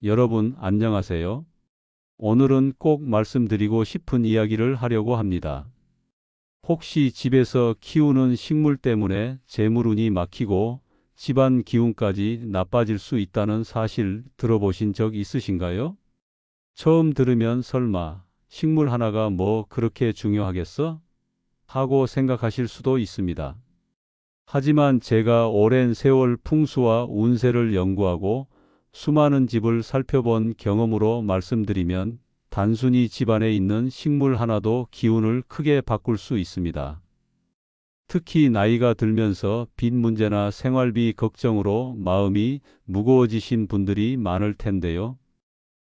여러분 안녕하세요. 오늘은 꼭 말씀드리고 싶은 이야기를 하려고 합니다. 혹시 집에서 키우는 식물 때문에 재물운이 막히고 집안 기운까지 나빠질 수 있다는 사실 들어보신 적 있으신가요? 처음 들으면 설마 식물 하나가 뭐 그렇게 중요하겠어? 하고 생각하실 수도 있습니다. 하지만 제가 오랜 세월 풍수와 운세를 연구하고 수많은 집을 살펴본 경험으로 말씀드리면 단순히 집안에 있는 식물 하나도 기운을 크게 바꿀 수 있습니다. 특히 나이가 들면서 빚 문제나 생활비 걱정으로 마음이 무거워지신 분들이 많을 텐데요.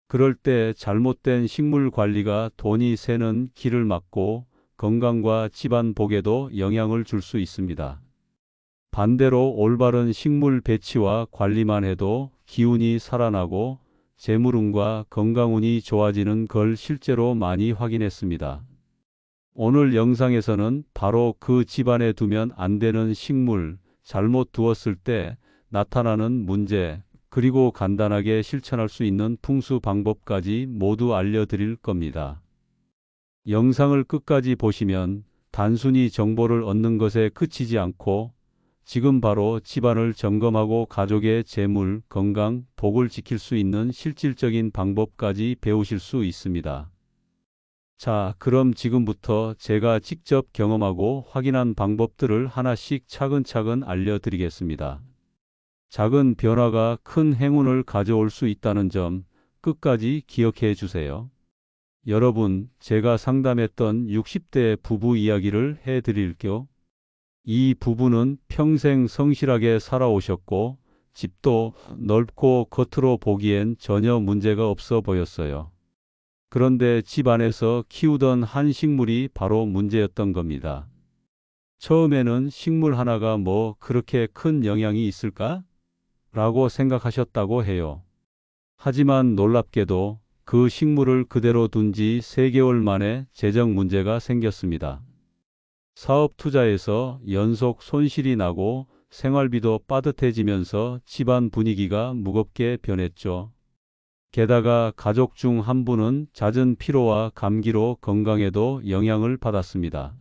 그럴 때 잘못된 식물 관리가 돈이 새는 길을 막고 건강과 집안 복에도 영향을 줄 수 있습니다. 반대로 올바른 식물 배치와 관리만 해도 기운이 살아나고 재물운과 건강운이 좋아지는 걸 실제로 많이 확인했습니다. 오늘 영상에서는 바로 그 집안에 두면 안 되는 식물, 잘못 두었을 때 나타나는 문제, 그리고 간단하게 실천할 수 있는 풍수 방법까지 모두 알려드릴 겁니다. 영상을 끝까지 보시면 단순히 정보를 얻는 것에 그치지 않고 지금 바로 집안을 점검하고 가족의 재물, 건강, 복을 지킬 수 있는 실질적인 방법까지 배우실 수 있습니다. 자, 그럼 지금부터 제가 직접 경험하고 확인한 방법들을 하나씩 차근차근 알려드리겠습니다. 작은 변화가 큰 행운을 가져올 수 있다는 점 끝까지 기억해 주세요. 여러분, 제가 상담했던 60대 부부 이야기를 해드릴게요. 이 부부는 평생 성실하게 살아오셨고 집도 넓고 겉으로 보기엔 전혀 문제가 없어 보였어요. 그런데 집 안에서 키우던 한 식물이 바로 문제였던 겁니다. 처음에는 식물 하나가 뭐 그렇게 큰 영향이 있을까? 라고 생각하셨다고 해요. 하지만 놀랍게도 그 식물을 그대로 둔 지 3개월 만에 재정 문제가 생겼습니다. 사업 투자에서 연속 손실이 나고 생활비도 빠듯해지면서 집안 분위기가 무겁게 변했죠. 게다가 가족 중 한 분은 잦은 피로와 감기로 건강에도 영향을 받았습니다.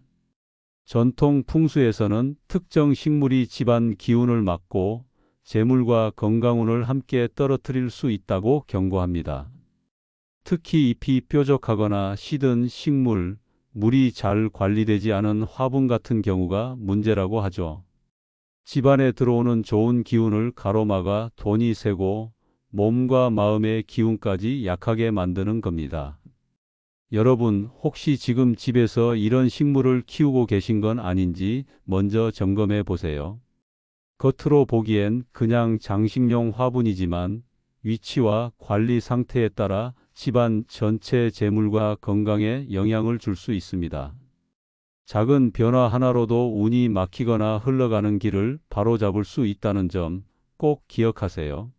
전통 풍수에서는 특정 식물이 집안 기운을 막고 재물과 건강운을 함께 떨어뜨릴 수 있다고 경고합니다. 특히 잎이 뾰족하거나 시든 식물, 물이 잘 관리되지 않은 화분 같은 경우가 문제라고 하죠. 집안에 들어오는 좋은 기운을 가로막아 돈이 새고 몸과 마음의 기운까지 약하게 만드는 겁니다. 여러분, 혹시 지금 집에서 이런 식물을 키우고 계신 건 아닌지 먼저 점검해 보세요. 겉으로 보기엔 그냥 장식용 화분이지만 위치와 관리 상태에 따라 집안 전체 재물과 건강에 영향을 줄 수 있습니다. 작은 변화 하나로도 운이 막히거나 흘러가는 길을 바로잡을 수 있다는 점 꼭 기억하세요.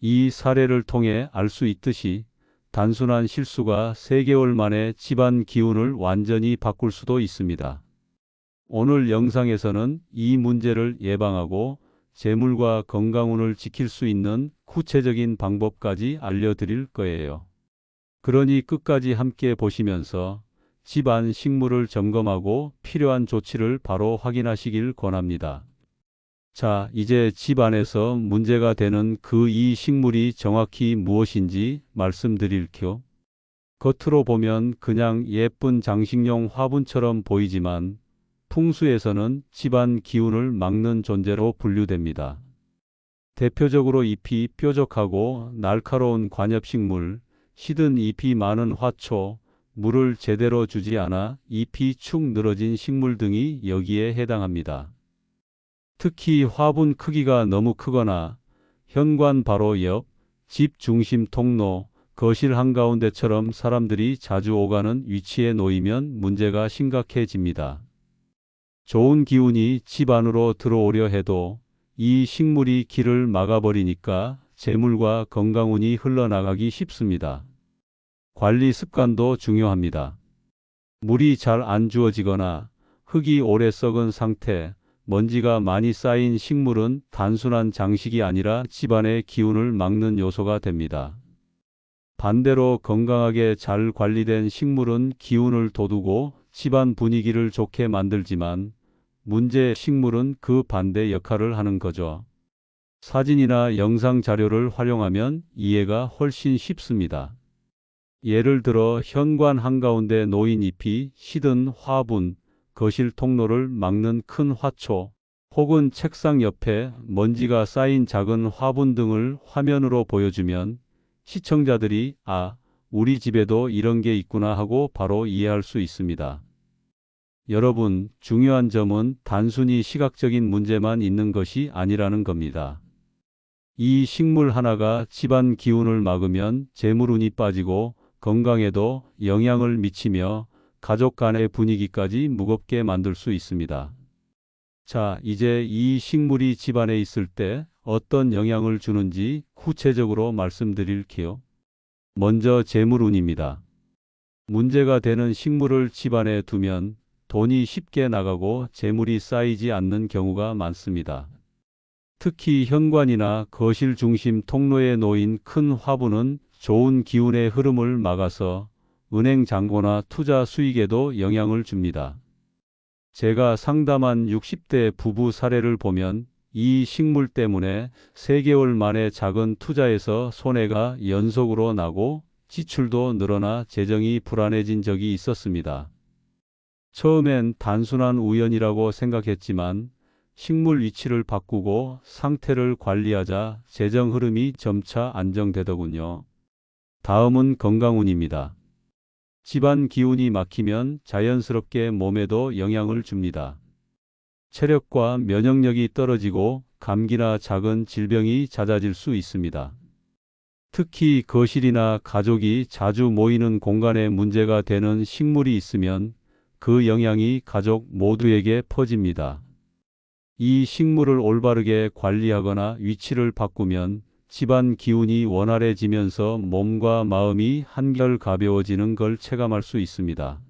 이 사례를 통해 알 수 있듯이 단순한 실수가 3개월 만에 집안 기운을 완전히 바꿀 수도 있습니다. 오늘 영상에서는 이 문제를 예방하고 재물과 건강운을 지킬 수 있는 구체적인 방법까지 알려드릴 거예요. 그러니 끝까지 함께 보시면서 집안 식물을 점검하고 필요한 조치를 바로 확인하시길 권합니다. 자, 이제 집 안에서 문제가 되는 그 이 식물이 정확히 무엇인지 말씀드릴게요. 겉으로 보면 그냥 예쁜 장식용 화분처럼 보이지만 풍수에서는 집안 기운을 막는 존재로 분류됩니다. 대표적으로 잎이 뾰족하고 날카로운 관엽식물, 시든 잎이 많은 화초, 물을 제대로 주지 않아 잎이 축 늘어진 식물 등이 여기에 해당합니다. 특히 화분 크기가 너무 크거나 현관 바로 옆, 집 중심 통로, 거실 한가운데처럼 사람들이 자주 오가는 위치에 놓이면 문제가 심각해집니다. 좋은 기운이 집 안으로 들어오려 해도 이 식물이 길을 막아버리니까 재물과 건강운이 흘러나가기 쉽습니다. 관리 습관도 중요합니다. 물이 잘 안 주어지거나 흙이 오래 썩은 상태, 먼지가 많이 쌓인 식물은 단순한 장식이 아니라 집안의 기운을 막는 요소가 됩니다. 반대로 건강하게 잘 관리된 식물은 기운을 돋우고 집안 분위기를 좋게 만들지만 문제 식물은 그 반대 역할을 하는 거죠. 사진이나 영상 자료를 활용하면 이해가 훨씬 쉽습니다. 예를 들어 현관 한가운데 놓인 잎이 시든 화분, 거실 통로를 막는 큰 화초, 혹은 책상 옆에 먼지가 쌓인 작은 화분 등을 화면으로 보여주면 시청자들이 아, 우리 집에도 이런 게 있구나 하고 바로 이해할 수 있습니다. 여러분, 중요한 점은 단순히 시각적인 문제만 있는 것이 아니라는 겁니다. 이 식물 하나가 집안 기운을 막으면 재물운이 빠지고 건강에도 영향을 미치며 가족 간의 분위기까지 무겁게 만들 수 있습니다. 자, 이제 이 식물이 집안에 있을 때 어떤 영향을 주는지 구체적으로 말씀드릴게요. 먼저 재물운입니다. 문제가 되는 식물을 집안에 두면 돈이 쉽게 나가고 재물이 쌓이지 않는 경우가 많습니다. 특히 현관이나 거실 중심 통로에 놓인 큰 화분은 좋은 기운의 흐름을 막아서 은행 잔고나 투자 수익에도 영향을 줍니다. 제가 상담한 60대 부부 사례를 보면 이 식물 때문에 3개월 만에 작은 투자에서 손해가 연속으로 나고 지출도 늘어나 재정이 불안해진 적이 있었습니다. 처음엔 단순한 우연이라고 생각했지만 식물 위치를 바꾸고 상태를 관리하자 재정 흐름이 점차 안정되더군요. 다음은 건강운입니다. 집안 기운이 막히면 자연스럽게 몸에도 영향을 줍니다. 체력과 면역력이 떨어지고 감기나 작은 질병이 잦아질 수 있습니다. 특히 거실이나 가족이 자주 모이는 공간에 문제가 되는 식물이 있으면 그 영향이 가족 모두에게 퍼집니다. 이 식물을 올바르게 관리하거나 위치를 바꾸면 집안 기운이 원활해지면서 몸과 마음이 한결 가벼워지는 걸 체감할 수 있습니다.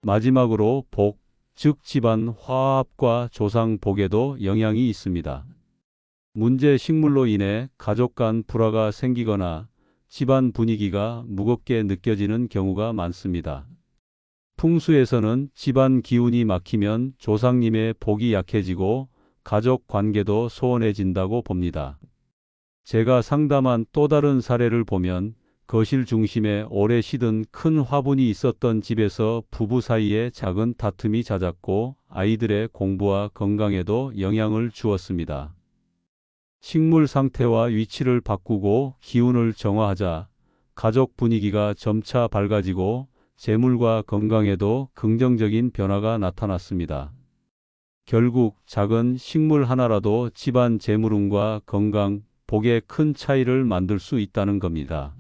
마지막으로 복, 즉 집안 화합과 조상 복에도 영향이 있습니다. 문제 식물로 인해 가족 간 불화가 생기거나 집안 분위기가 무겁게 느껴지는 경우가 많습니다. 풍수에서는 집안 기운이 막히면 조상님의 복이 약해지고 가족 관계도 소원해진다고 봅니다. 제가 상담한 또 다른 사례를 보면 거실 중심에 오래 시든 큰 화분이 있었던 집에서 부부 사이에 작은 다툼이 잦았고 아이들의 공부와 건강에도 영향을 주었습니다. 식물 상태와 위치를 바꾸고 기운을 정화하자 가족 분위기가 점차 밝아지고 재물과 건강에도 긍정적인 변화가 나타났습니다. 결국 작은 식물 하나라도 집안 재물운과 건강, 복에 큰 차이를 만들 수 있다는 겁니다.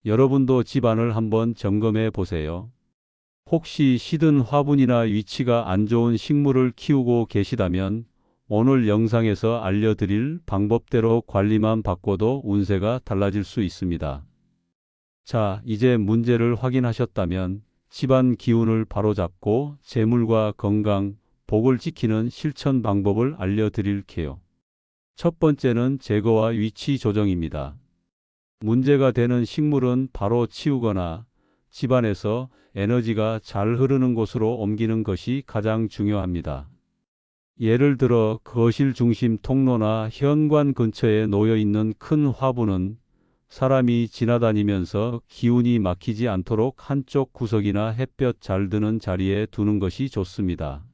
여러분도 집안을 한번 점검해 보세요. 혹시 시든 화분이나 위치가 안 좋은 식물을 키우고 계시다면 오늘 영상에서 알려드릴 방법대로 관리만 바꿔도 운세가 달라질 수 있습니다. 자, 이제 문제를 확인하셨다면 집안 기운을 바로잡고 재물과 건강, 복을 지키는 실천 방법을 알려드릴게요. 첫 번째는 제거와 위치 조정입니다. 문제가 되는 식물은 바로 치우거나 집안에서 에너지가 잘 흐르는 곳으로 옮기는 것이 가장 중요합니다. 예를 들어 거실 중심 통로나 현관 근처에 놓여 있는 큰 화분은 사람이 지나다니면서 기운이 막히지 않도록 한쪽 구석이나 햇볕 잘 드는 자리에 두는 것이 좋습니다.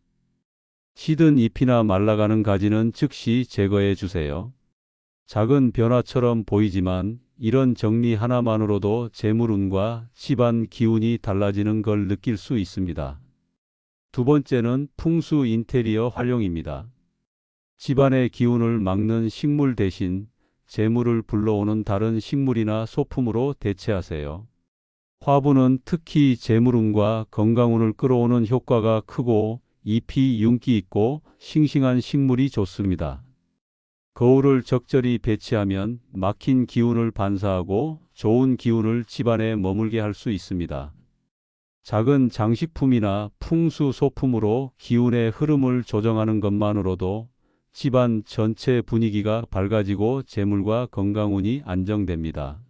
시든 잎이나 말라가는 가지는 즉시 제거해 주세요. 작은 변화처럼 보이지만 이런 정리 하나만으로도 재물운과 집안 기운이 달라지는 걸 느낄 수 있습니다. 두 번째는 풍수 인테리어 활용입니다. 집안의 기운을 막는 식물 대신 재물을 불러오는 다른 식물이나 소품으로 대체하세요. 화분은 특히 재물운과 건강운을 끌어오는 효과가 크고 잎이 윤기 있고 싱싱한 식물이 좋습니다. 거울을 적절히 배치하면 막힌 기운을 반사하고 좋은 기운을 집안에 머물게 할 수 있습니다. 작은 장식품이나 풍수 소품으로 기운의 흐름을 조정하는 것만으로도 집안 전체 분위기가 밝아지고 재물과 건강운이 안정됩니다.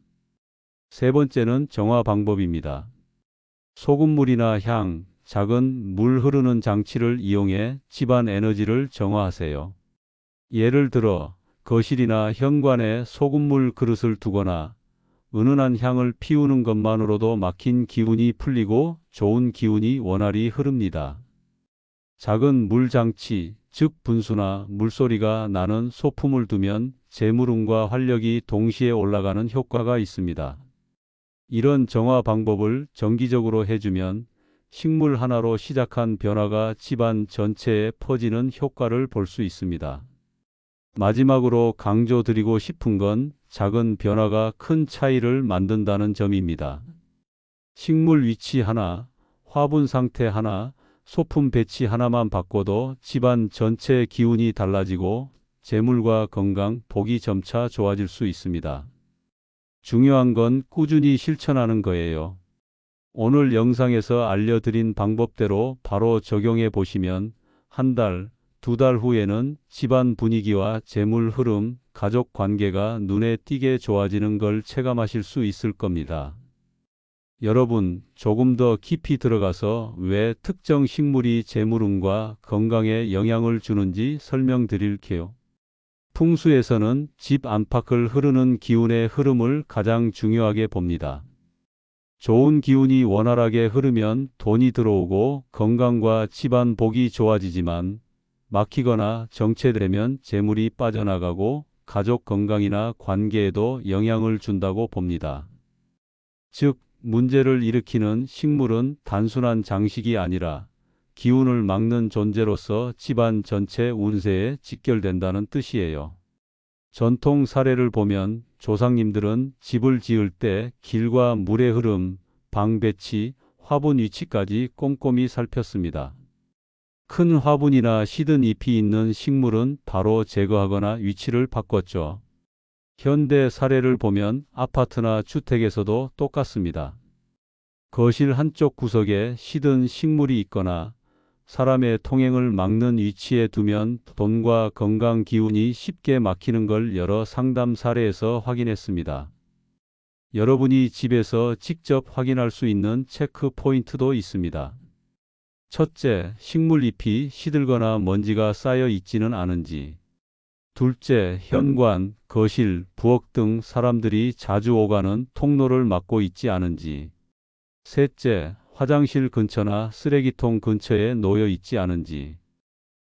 세 번째는 정화 방법입니다. 소금물이나 향, 작은 물 흐르는 장치를 이용해 집안 에너지를 정화하세요. 예를 들어 거실이나 현관에 소금물 그릇을 두거나 은은한 향을 피우는 것만으로도 막힌 기운이 풀리고 좋은 기운이 원활히 흐릅니다. 작은 물장치, 즉 분수나 물소리가 나는 소품을 두면 재물운과 활력이 동시에 올라가는 효과가 있습니다. 이런 정화 방법을 정기적으로 해주면 식물 하나로 시작한 변화가 집안 전체에 퍼지는 효과를 볼 수 있습니다. 마지막으로 강조드리고 싶은 건 작은 변화가 큰 차이를 만든다는 점입니다. 식물 위치 하나, 화분 상태 하나, 소품 배치 하나만 바꿔도 집안 전체의 기운이 달라지고 재물과 건강, 복이 점차 좋아질 수 있습니다. 중요한 건 꾸준히 실천하는 거예요. 오늘 영상에서 알려드린 방법대로 바로 적용해 보시면 한 달, 두 달 후에는 집안 분위기와 재물 흐름, 가족 관계가 눈에 띄게 좋아지는 걸 체감하실 수 있을 겁니다. 여러분, 조금 더 깊이 들어가서 왜 특정 식물이 재물운과 건강에 영향을 주는지 설명드릴게요. 풍수에서는 집 안팎을 흐르는 기운의 흐름을 가장 중요하게 봅니다. 좋은 기운이 원활하게 흐르면 돈이 들어오고 건강과 집안 복이 좋아지지만 막히거나 정체되면 재물이 빠져나가고 가족 건강이나 관계에도 영향을 준다고 봅니다. 즉, 문제를 일으키는 식물은 단순한 장식이 아니라 기운을 막는 존재로서 집안 전체 운세에 직결된다는 뜻이에요. 전통 사례를 보면 조상님들은 집을 지을 때 길과 물의 흐름, 방 배치, 화분 위치까지 꼼꼼히 살폈습니다. 큰 화분이나 시든 잎이 있는 식물은 바로 제거하거나 위치를 바꿨죠. 현대 사례를 보면 아파트나 주택에서도 똑같습니다. 거실 한쪽 구석에 시든 식물이 있거나 사람의 통행을 막는 위치에 두면 돈과 건강 기운이 쉽게 막히는 걸 여러 상담 사례에서 확인했습니다. 여러분이 집에서 직접 확인할 수 있는 체크 포인트도 있습니다. 첫째, 식물 잎이 시들거나 먼지가 쌓여 있지는 않은지. 둘째, 현관, 거실, 부엌 등 사람들이 자주 오가는 통로를 막고 있지 않은지. 셋째, 화장실 근처나 쓰레기통 근처에 놓여 있지 않은지.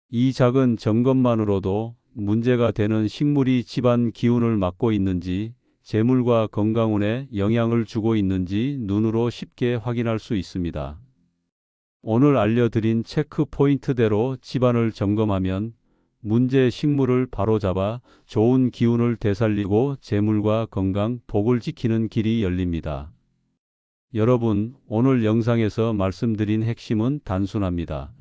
이 작은 점검만으로도 문제가 되는 식물이 집안 기운을 막고 있는지, 재물과 건강운에 영향을 주고 있는지 눈으로 쉽게 확인할 수 있습니다. 오늘 알려드린 체크 포인트대로 집안을 점검하면 문제 식물을 바로잡아 좋은 기운을 되살리고 재물과 건강, 복을 지키는 길이 열립니다. 여러분, 오늘 영상에서 말씀드린 핵심은 단순합니다.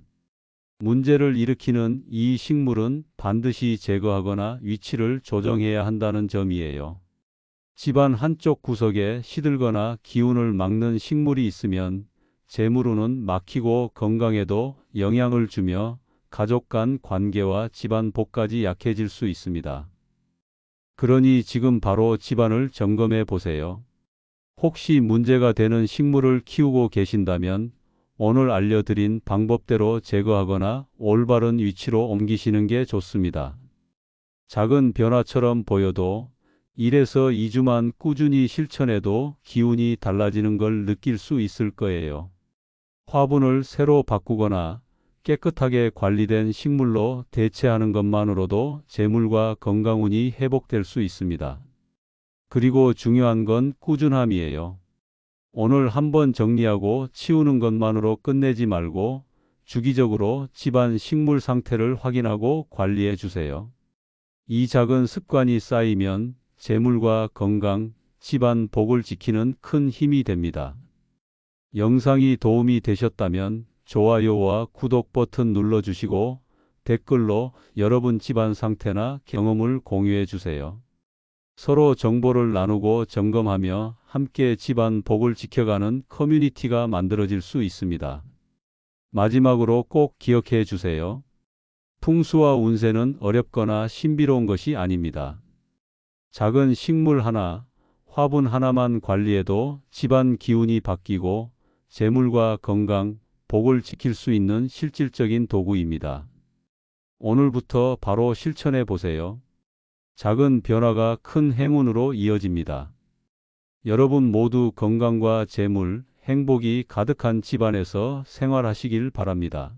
문제를 일으키는 이 식물은 반드시 제거하거나 위치를 조정해야 한다는 점이에요. 집안 한쪽 구석에 시들거나 기운을 막는 식물이 있으면 재물운은 막히고 건강에도 영향을 주며 가족 간 관계와 집안 복까지 약해질 수 있습니다. 그러니 지금 바로 집안을 점검해 보세요. 혹시 문제가 되는 식물을 키우고 계신다면 오늘 알려드린 방법대로 제거하거나 올바른 위치로 옮기시는 게 좋습니다. 작은 변화처럼 보여도 1에서 2주만 꾸준히 실천해도 기운이 달라지는 걸 느낄 수 있을 거예요. 화분을 새로 바꾸거나 깨끗하게 관리된 식물로 대체하는 것만으로도 재물과 건강운이 회복될 수 있습니다. 그리고 중요한 건 꾸준함이에요. 오늘 한번 정리하고 치우는 것만으로 끝내지 말고 주기적으로 집안 식물 상태를 확인하고 관리해 주세요. 이 작은 습관이 쌓이면 재물과 건강, 집안 복을 지키는 큰 힘이 됩니다. 영상이 도움이 되셨다면 좋아요와 구독 버튼 눌러주시고 댓글로 여러분 집안 상태나 경험을 공유해 주세요. 서로 정보를 나누고 점검하며 함께 집안 복을 지켜가는 커뮤니티가 만들어질 수 있습니다. 마지막으로 꼭 기억해 주세요. 풍수와 운세는 어렵거나 신비로운 것이 아닙니다. 작은 식물 하나, 화분 하나만 관리해도 집안 기운이 바뀌고 재물과 건강, 복을 지킬 수 있는 실질적인 도구입니다. 오늘부터 바로 실천해 보세요. 작은 변화가 큰 행운으로 이어집니다. 여러분 모두 건강과 재물, 행복이 가득한 집안에서 생활하시길 바랍니다.